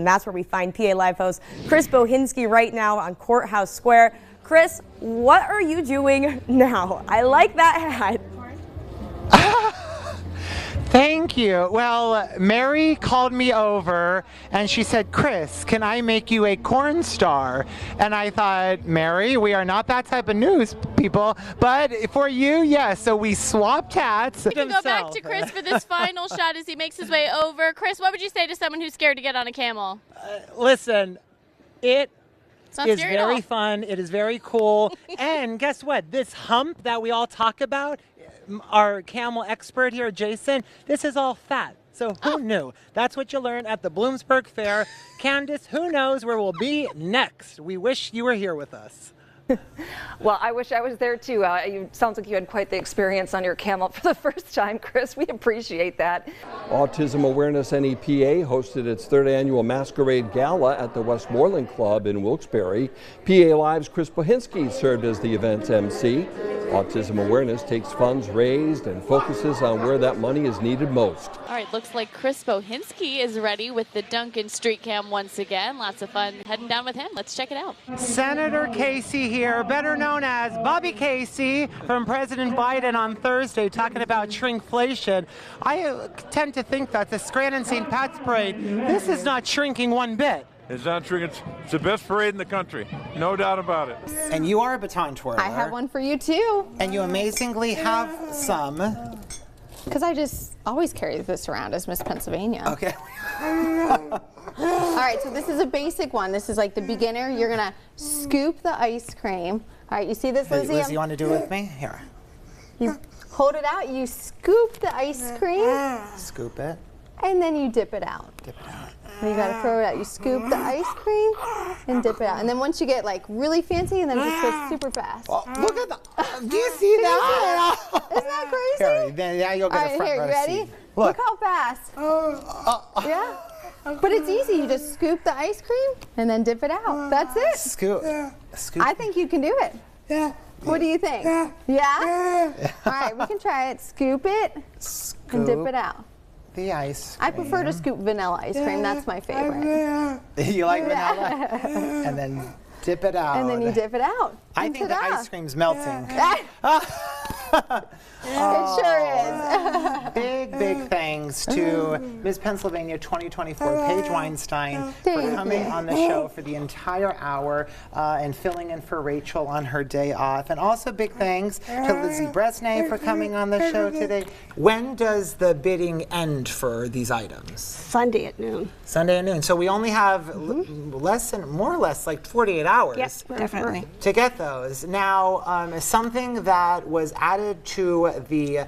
And that's where we find PA Live host Chris Bohinski right now on Courthouse Square. Chris, what are you doing now? I like that hat. Thank you. Well, Mary called me over and she said, Chris, can I make you a corn star? And I thought, Mary, we are not that type of news people, but for you, yes. So we swapped hats. We can go back to Chris for this final shot as he makes his way over. Chris, what would you say to someone who's scared to get on a camel? Listen, it is scary very fun. It is very cool. And guess what? This hump that we all talk about, our camel expert here, Jason, this is all fat. So who knew? That's what you learn at the Bloomsburg Fair. Candace, who knows where we'll be next? We wish you were here with us. Well, I wish I was there too. Sounds like you had quite the experience on your camel for the first time, Chris. We appreciate that. Autism Awareness NEPA hosted its third annual Masquerade Gala at the Westmoreland Club in Wilkes-Barre. PA Live's Chris Bohinski served as the event's MC. Autism Awareness takes funds raised and focuses on where that money is needed most. All right, looks like Chris Bohinski is ready with the Duncan Street Cam once again. Lots of fun heading down with him. Let's check it out. Senator Casey here, better known as Bobby Casey from President Biden on Thursday, talking about shrinkflation. I tend to think that the Scranton St. Pat's Parade, this is not shrinking one bit. It's not true. It's the best parade in the country. No doubt about it. And you are a baton twirler. I have one for you too. And you amazingly have some. Because I just always carry this around as Miss Pennsylvania. Okay. All right, so this is a basic one. This is like the beginner. You're going to scoop the ice cream. All right, you see this, Lizzie? Lizzie, you want to do it with me? Here. You hold it out. You scoop the ice cream. Scoop it. And then you dip it out. Dip it out. And you gotta throw it out. You scoop the ice cream and dip it out. And then once you get like really fancy, and then it just goes super fast. Oh, look at that. Do you see that? Isn't that crazy? Here, then yeah, you'll get a front here, row you ready? seat. Look how fast. Yeah? But it's easy. You just scoop the ice cream and then dip it out. That's it. Scoop. Scoop. I think you can do it. Yeah. What do you think? Yeah? All right, we can try it. Scoop it and dip it out. The ice cream. I prefer to scoop vanilla ice cream. That's my favorite. You like vanilla? And then dip it out. And then you dip it out. I think the ice cream's melting. It sure is. Big thanks to Ms. Pennsylvania 2024, Paige Weinstein, for coming on the show for the entire hour and filling in for Rachel on her day off. And also big thanks to Lizzie Bresnay for coming on the show today. When does the bidding end for these items? Sunday at noon. Sunday at noon. So we only have more or less like 48 hours. Yes, definitely. To get those. Now, something that was added to the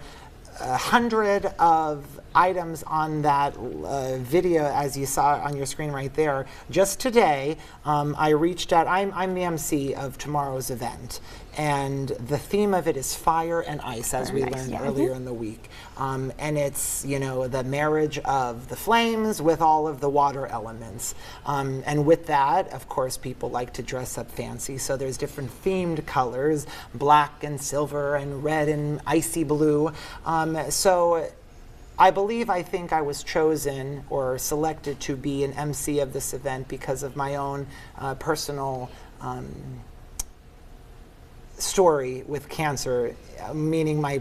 100 of items on that video, as you saw on your screen right there, just today, I reached out. I'm the MC of tomorrow's event, and the theme of it is fire and ice, as we learned earlier in the week. And it's, you know, the marriage of the flames with all of the water elements. And with that, of course, people like to dress up fancy. So there's different themed colors, black and silver and red and icy blue. So I think I was chosen or selected to be an MC of this event because of my own personal story with cancer, meaning my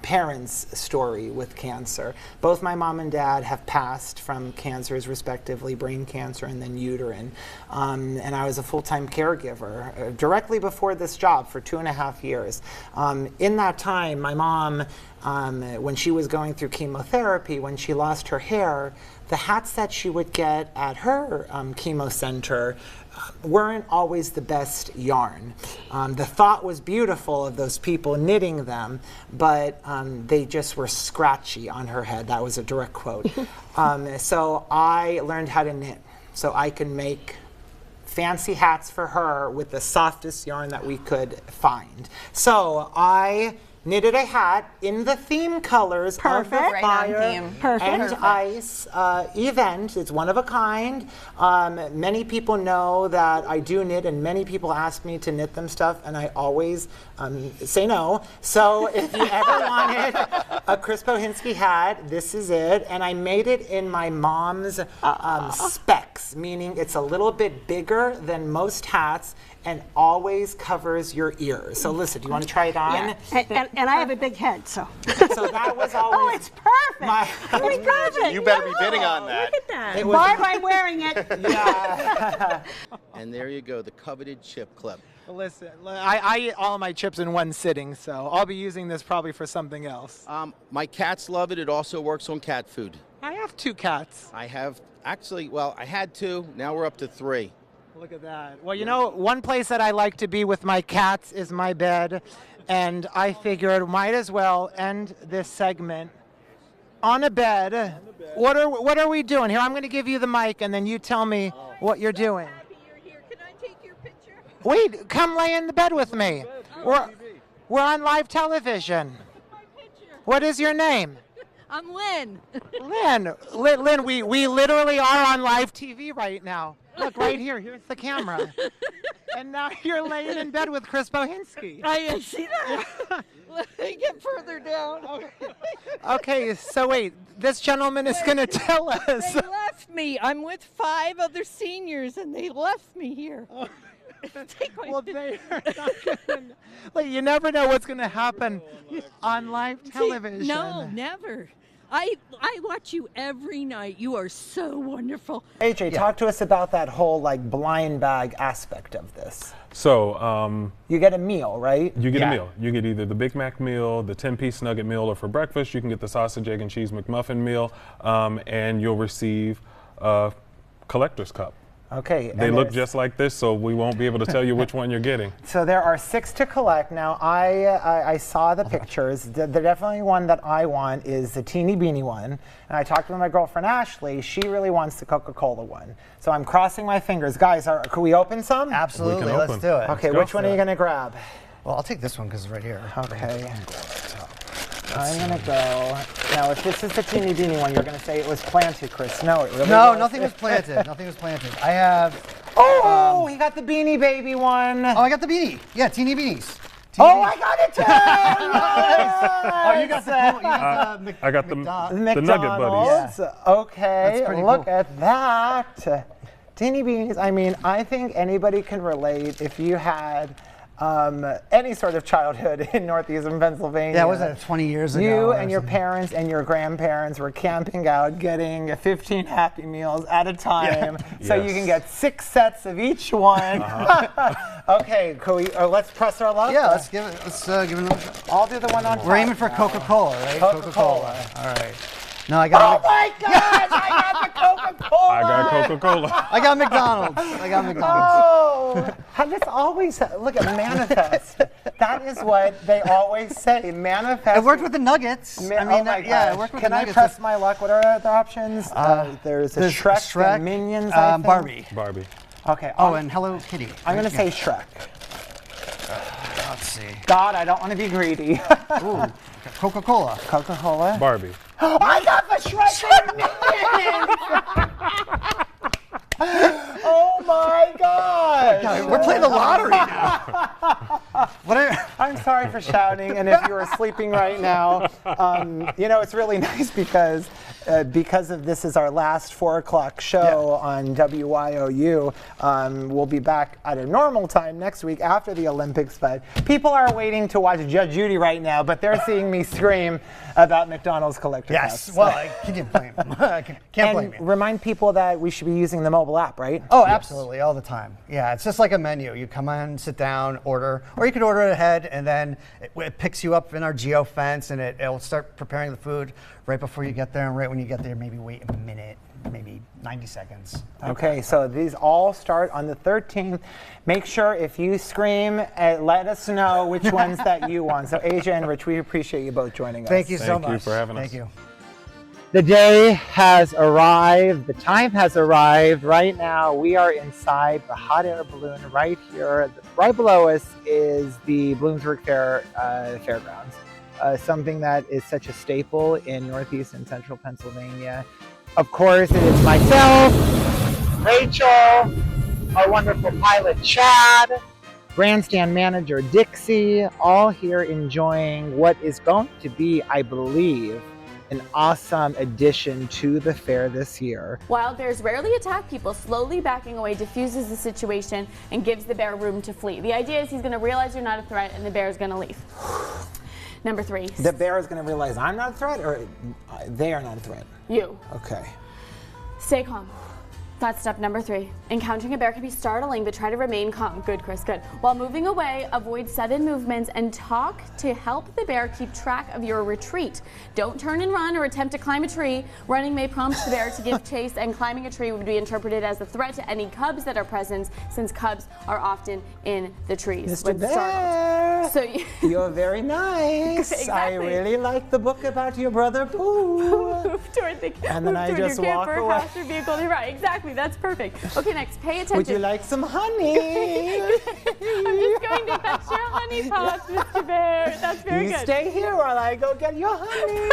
parents' story with cancer. Both my mom and dad have passed from cancers, respectively, brain cancer and then uterine. And I was a full-time caregiver directly before this job for 2.5 years. In that time, my mom, when she was going through chemotherapy, when she lost her hair, the hats that she would get at her chemo center weren't always the best yarn. The thought was beautiful of those people knitting them, but they just were scratchy on her head. That was a direct quote. So I learned how to knit so I could make fancy hats for her with the softest yarn that we could find. So I knitted a hat in the theme colors of the fire and ice event. It's one of a kind. Many people know that I do knit, and many people ask me to knit them stuff, and I always say no. So if you ever wanted a Chris Bohinski hat, this is it. And I made it in my mom's spec. X, meaning it's a little bit bigger than most hats and always covers your ears. So listen, do you want to try it on? And I have a big head, so. So that was always. Oh, it's perfect. My, We got it. You better be bidding on that. Look at that. It was- Barb, I'm wearing it. yeah. And there you go, the coveted chip clip. Listen, I eat all of my chips in one sitting, so I'll be using this probably for something else. My cats love it. It also works on cat food. I have 2 cats. I have actually, well, I had 2. Now we're up to 3. Look at that. Well, you know, one place that I like to be with my cats is my bed, and I figured might as well end this segment on a bed. What are we doing here? I'm going to give you the mic, and then you tell me what you're doing. Can I take your picture? Wait, come lay in the bed with me. We're on live television. What is your name? I'm Lynn. Lynn, we literally are on live TV right now. Look, right here. Here's the camera. And now you're laying in bed with Chris Bohinski. I see that. Let me get further down. Okay, so wait. This gentleman is going to tell us. They left me. I'm with 5 other seniors, and they left me here. Well, they are not going to. Like, you never know what's going to happen on live television. No, never. I watch you every night. You are so wonderful. AJ, talk to us about that whole like blind bag aspect of this. So You get a meal, right? you get a meal. You get either the Big Mac meal, the 10-piece nugget meal, or for breakfast you can get the sausage, egg, and cheese McMuffin meal, and you'll receive a collector's cup. Okay. They look just like this, so we won't be able to tell you which one you're getting. So there are 6 to collect. Now, I saw the pictures. The definitely one that I want is the teeny beanie one. And I talked with my girlfriend, Ashley. She really wants the Coca-Cola one. So I'm crossing my fingers. Guys, can we open some? Absolutely, let's do it. Okay, which one are you going to grab? Well, I'll take this one because it's right here. Okay. I'm going to go. Now, if this is the teeny beanie one, you're going to say it was planted, Chris. No, it really No, was. nothing was planted. Nothing was planted. I have. Oh, he got the Beanie Baby one. Oh, I got the beanie. Yeah, teeny beanies. Oh, I got it too! Yes! Oh, you got the. I got the Nugget McDonald's. Buddies. Okay, That's pretty look cool. at that. Teeny beanies. I mean, I think anybody can relate if you had any sort of childhood in northeastern Pennsylvania. Yeah, was that 20 years ago? You or and your something? parents and your grandparents were camping out, getting 15 Happy Meals at a time, so you can get 6 sets of each one. Okay, can we, let's press our luck. Yeah, let's give it. Let's give it another shot. I'll do the one on top. We're aiming for Coca-Cola, right? Coca-Cola. All right. No, I got. Oh my gosh! I got the Coca-Cola. I got Coca-Cola. I got McDonald's. I got McDonald's. Oh, how this always look at manifest. That is what they always say. Manifest. It worked with the Nuggets. Oh I mean, my yeah, it gosh. worked with Can the I Nuggets. press my luck? What are the options? There's Shrek, and Minions. I think. Barbie. Okay. Oh, and Hello Kitty. I'm gonna say Shrek. Let's see. God, I don't want to be greedy. Ooh, Coca-Cola. Coca-Cola. Barbie. I got the Shrek and Minions. Oh my God! We're playing the lottery now. I'm sorry for shouting, and if you are sleeping right now, you know, it's really nice because of this is our last 4 o'clock show on WYOU. We'll be back at a normal time next week after the Olympics, but people are waiting to watch Judge Judy right now, but they're seeing me scream about McDonald's collector cups. Well, I can't blame them. I can't blame you. Remind people that we should be using the mobile app, right? Oh, absolutely, all the time. Yeah, it's just like a menu. You come in, sit down, order, or you could order it ahead, and then it picks you up in our geofence, and it'll start preparing the food right before you get there, and right when you get there, maybe wait a minute, maybe 90 seconds. Okay, so these all start on the 13th. Make sure if you scream, let us know which ones that you want. So Asia and Rich, we appreciate you both joining us. Thank you so much. Thank you for having us. Thank you. The day has arrived. The time has arrived. Right now, we are inside the hot air balloon right here. Right below us is the Bloomsburg Fair Fairgrounds. Something that is such a staple in Northeast and Central Pennsylvania. Of course, it is myself, Rachel, our wonderful pilot Chad, grandstand manager Dixie, all here enjoying what is going to be, I believe, an awesome addition to the fair this year. Wild bears rarely attack people. Slowly backing away diffuses the situation and gives the bear room to flee. The idea is he's going to realize you're not a threat and the bear is going to leave. Number 3. The bear is going to realize I'm not a threat, or they are not a threat? You. Okay. Stay calm. That's step number 3. Encountering a bear can be startling, but try to remain calm. Good, Chris, good. While moving away, avoid sudden movements and talk to help the bear keep track of your retreat. Don't turn and run or attempt to climb a tree. Running may prompt the bear to give chase, and climbing a tree would be interpreted as a threat to any cubs that are present, since cubs are often in the trees. Mr. Bear, so you're very nice. Exactly. I really like the book about your brother Pooh. Move toward the And then I just your walk camper, away. house, or vehicle. Right, exactly. That's perfect. Okay, next, pay attention. Would you like some honey? I'm just going to fetch your honey pots, Mr. Bear. That's very You good. stay here while I go get your honey.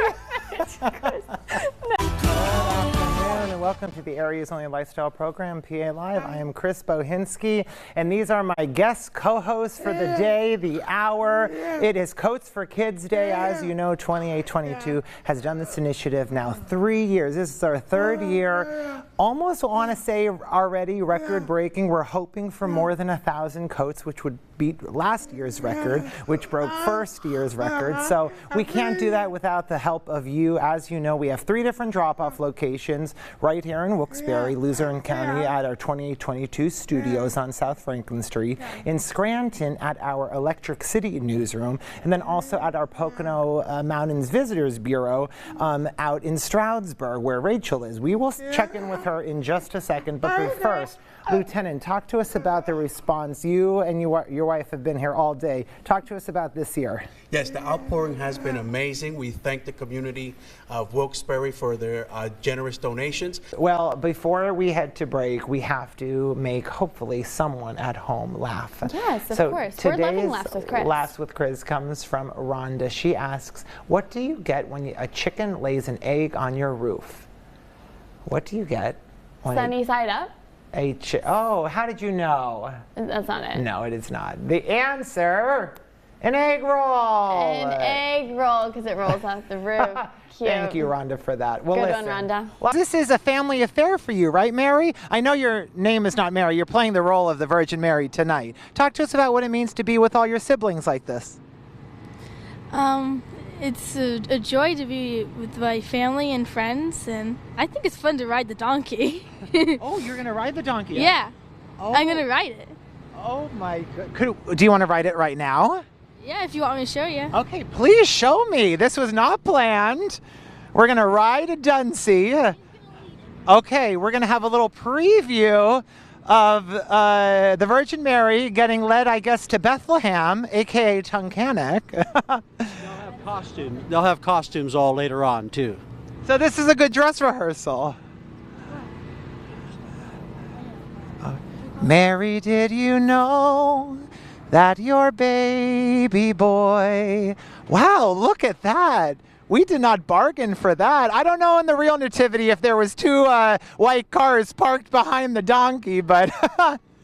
And welcome to the Area's Only Lifestyle Program, PA Live. I am Chris Bohinski, and these are my guest co-hosts for the day, the hour. It is Coats for Kids Day. As you know, 2822 has done this initiative now 3 years. This is our 3rd year. Almost want to say already record-breaking. We're hoping for more than 1,000 coats, which would beat last year's record, which broke first year's record. So we can't do that without the help of you. As you know, we have 3 different drop-off locations right here in Wilkes-Barre, Luzerne County, at our 2822 studios on South Franklin Street, in Scranton at our Electric City newsroom, and then also at our Pocono Mountains Visitors Bureau out in Stroudsburg, where Rachel is. We will check in with her in just a second, but first, Lieutenant, talk to us about the response. You and your wife have been here all day. Talk to us about this year. Yes, the outpouring has been amazing. We thank the community of Wilkes-Barre for their generous donations. Well, before we head to break, we have to make, hopefully, someone at home laugh. Yes, of course. Today's We're loving Laughs with Chris. Laughs with Chris comes from Rhonda. She asks, what do you get when a chicken lays an egg on your roof? What do you get? Sunny side up? Oh, how did you know? That's not it. No, it is not. The answer, an egg roll. An egg roll, because it rolls off the roof. Cute. Thank you, Rhonda, for that. Well, Good listen. one, Rhonda. Well, this is a family affair for you, right, Mary? I know your name is not Mary. You're playing the role of the Virgin Mary tonight. Talk to us about what it means to be with all your siblings like this. It's a joy to be with my family and friends, and I think it's fun to ride the donkey. Oh, you're going to ride the donkey? Yeah, Oh. I'm going to ride it. Oh, my God. Do you want to ride it right now? Yeah, if you want me to show you. Okay, please show me. This was not planned. We're going to ride a Dunsey. Okay, we're going to have a little preview of the Virgin Mary getting led, I guess, to Bethlehem, a.k.a. Tunkhannock. They'll have costumes all later on, too. So this is a good dress rehearsal. Mary, did you know that your baby boy... Wow, look at that. We did not bargain for that. I don't know in the real nativity if there was 2 white cars parked behind the donkey, but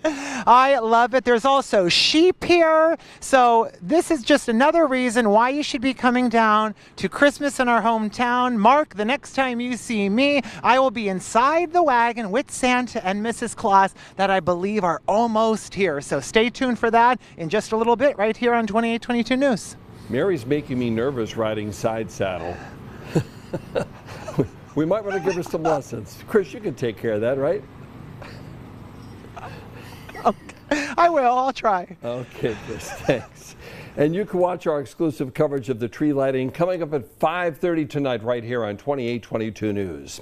I love it. There's also sheep here. So this is just another reason why you should be coming down to Christmas in our hometown. Mark, the next time you see me, I will be inside the wagon with Santa and Mrs. Claus that I believe are almost here. So stay tuned for that in just a little bit right here on 2822 News. Mary's making me nervous riding side saddle. We might want to give her some lessons. Chris, you can take care of that, right? I will. I'll try. Okay, Chris, thanks. And you can watch our exclusive coverage of the tree lighting coming up at 5:30 tonight right here on 2822 News.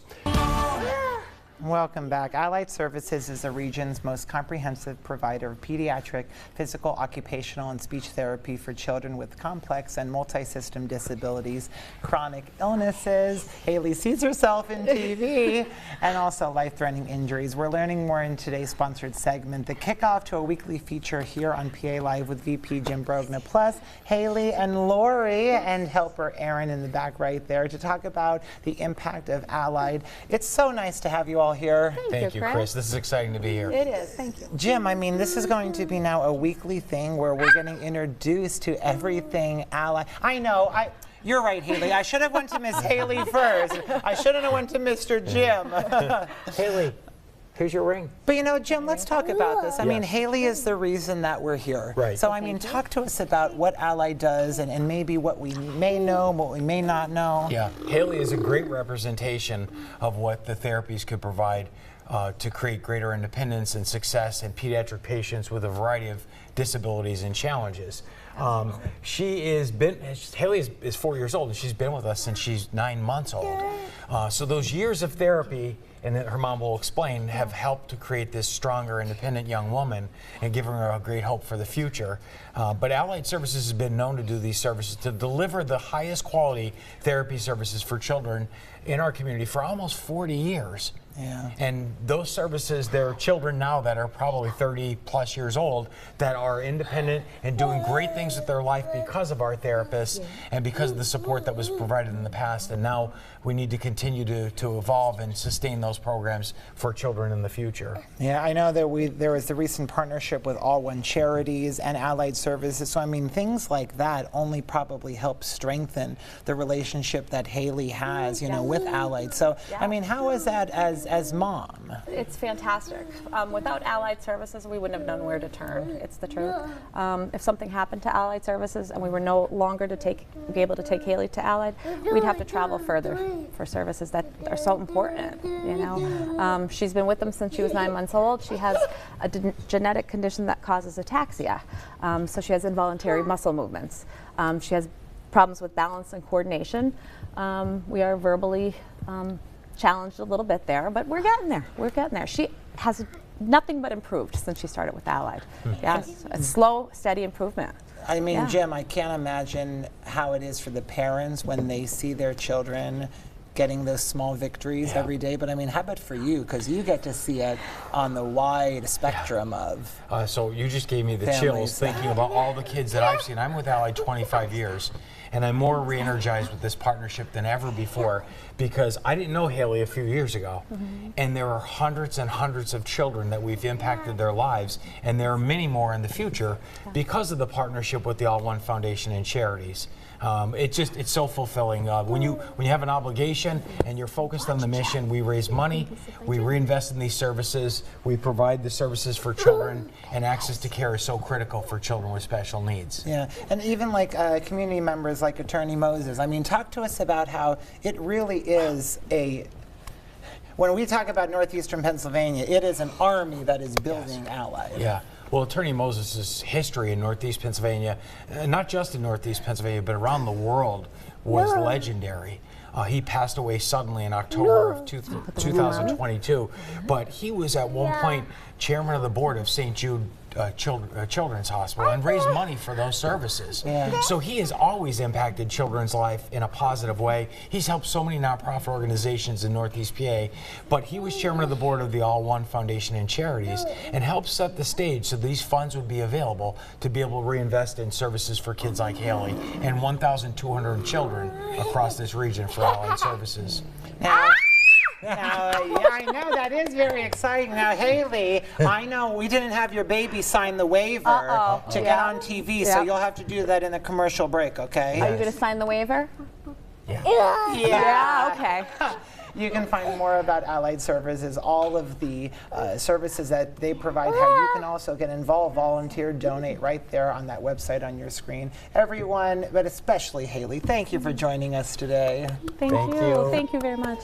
Welcome back. Allied Services is the region's most comprehensive provider of pediatric, physical, occupational, and speech therapy for children with complex and multi-system disabilities, chronic illnesses. Haley sees herself in TV, and also life-threatening injuries. We're learning more in today's sponsored segment, the kickoff to a weekly feature here on PA Live with VP Jim Brogna, plus Haley and Lori and helper Aaron in the back right there to talk about the impact of Allied. It's so nice to have you all here. Thank you, Chris. This is exciting to be here. It is. Thank you. Jim, I mean, this is going to be now a weekly thing where we're getting introduced to everything Allied. I know, You're right, Haley. I should have went to Miss Haley first. I shouldn't have went to Mr. Jim. Haley, here's your ring. But you know, Jim, let's talk about this. I mean, Haley is the reason that we're here. Right. So, I mean, talk to us about what Allied does and maybe what we may know, what we may not know. Yeah, Haley is a great representation of what the therapies could provide to create greater independence and success in pediatric patients with a variety of disabilities and challenges. Haley is 4 years old, and she's been with us since she's 9 months old. So those years of therapy, and her mom will explain, have helped to create this stronger, independent young woman and giving her a great hope for the future. But Allied Services has been known to do these services, to deliver the highest quality therapy services for children in our community for almost 40 years. Yeah. And those services, there are children now that are probably 30 plus years old that are independent and doing great things with their life because of our therapists and because of the support that was provided in the past. And now we need to continue to evolve and sustain those programs for children in the future. Yeah, I know that there was the recent partnership with All One Charities and Allied Services. So, I mean, things like that only probably help strengthen the relationship that Haley has, you know, with Allied. So, I mean, how is that as mom? It's fantastic. Without Allied Services, we wouldn't have known where to turn. It's the truth. If something happened to Allied Services and we were no longer be able to take Haley to Allied, we'd have to travel further for services that are so important. You know, she's been with them since she was 9 months old. She has a genetic condition that causes ataxia, so she has involuntary muscle movements. She has problems with balance and coordination. We are verbally challenged a little bit there, but we're getting there. We're getting there. She has nothing but improved since she started with Allied. Yes, a slow, steady improvement. I mean, Jim, I can't imagine how it is for the parents when they see their children getting those small victories every day. But I mean, how about for you? Because you get to see it on the wide spectrum of So you just gave me the families. chills thinking about all the kids that I've seen. I'm with Allied 25 years. And I'm more re-energized with this partnership than ever before because I didn't know Haley a few years ago. And there are hundreds and hundreds of children that we've impacted their lives, and there are many more in the future because of the partnership with the All One Foundation and charities. It's so fulfilling. When you have an obligation and you're focused on the mission, we raise money, we reinvest in these services, we provide the services for children, and access to care is so critical for children with special needs. Yeah, and even like community members like Attorney Moses. I mean, talk to us about how it really is when we talk about Northeastern Pennsylvania, it is an army that is building Allied. Yeah. Well, Attorney Moses' history in Northeast Pennsylvania, not just in Northeast Pennsylvania, but around the world, was legendary. He passed away suddenly in October of 2022, but he was at one point chairman of the board of St. Jude Children's Hospital and raised money for those services. So he has always impacted children's life in a positive way. He's helped so many nonprofit organizations in Northeast PA, but he was chairman of the board of the All One Foundation and Charities and helped set the stage so these funds would be available to be able to reinvest in services for kids like Haley and 1,200 children across this region for Allied Services. Now, I know that is very exciting. Now, Haley, I know we didn't have your baby sign the waiver to get on TV, so you'll have to do that in the commercial break, okay? Are you going to sign the waiver? Yeah, okay. You can find more about Allied Services, all of the services that they provide, how you can also get involved, volunteer, donate right there on that website on your screen. Everyone, but especially Haley, thank you for joining us today. Thank you. Thank you very much.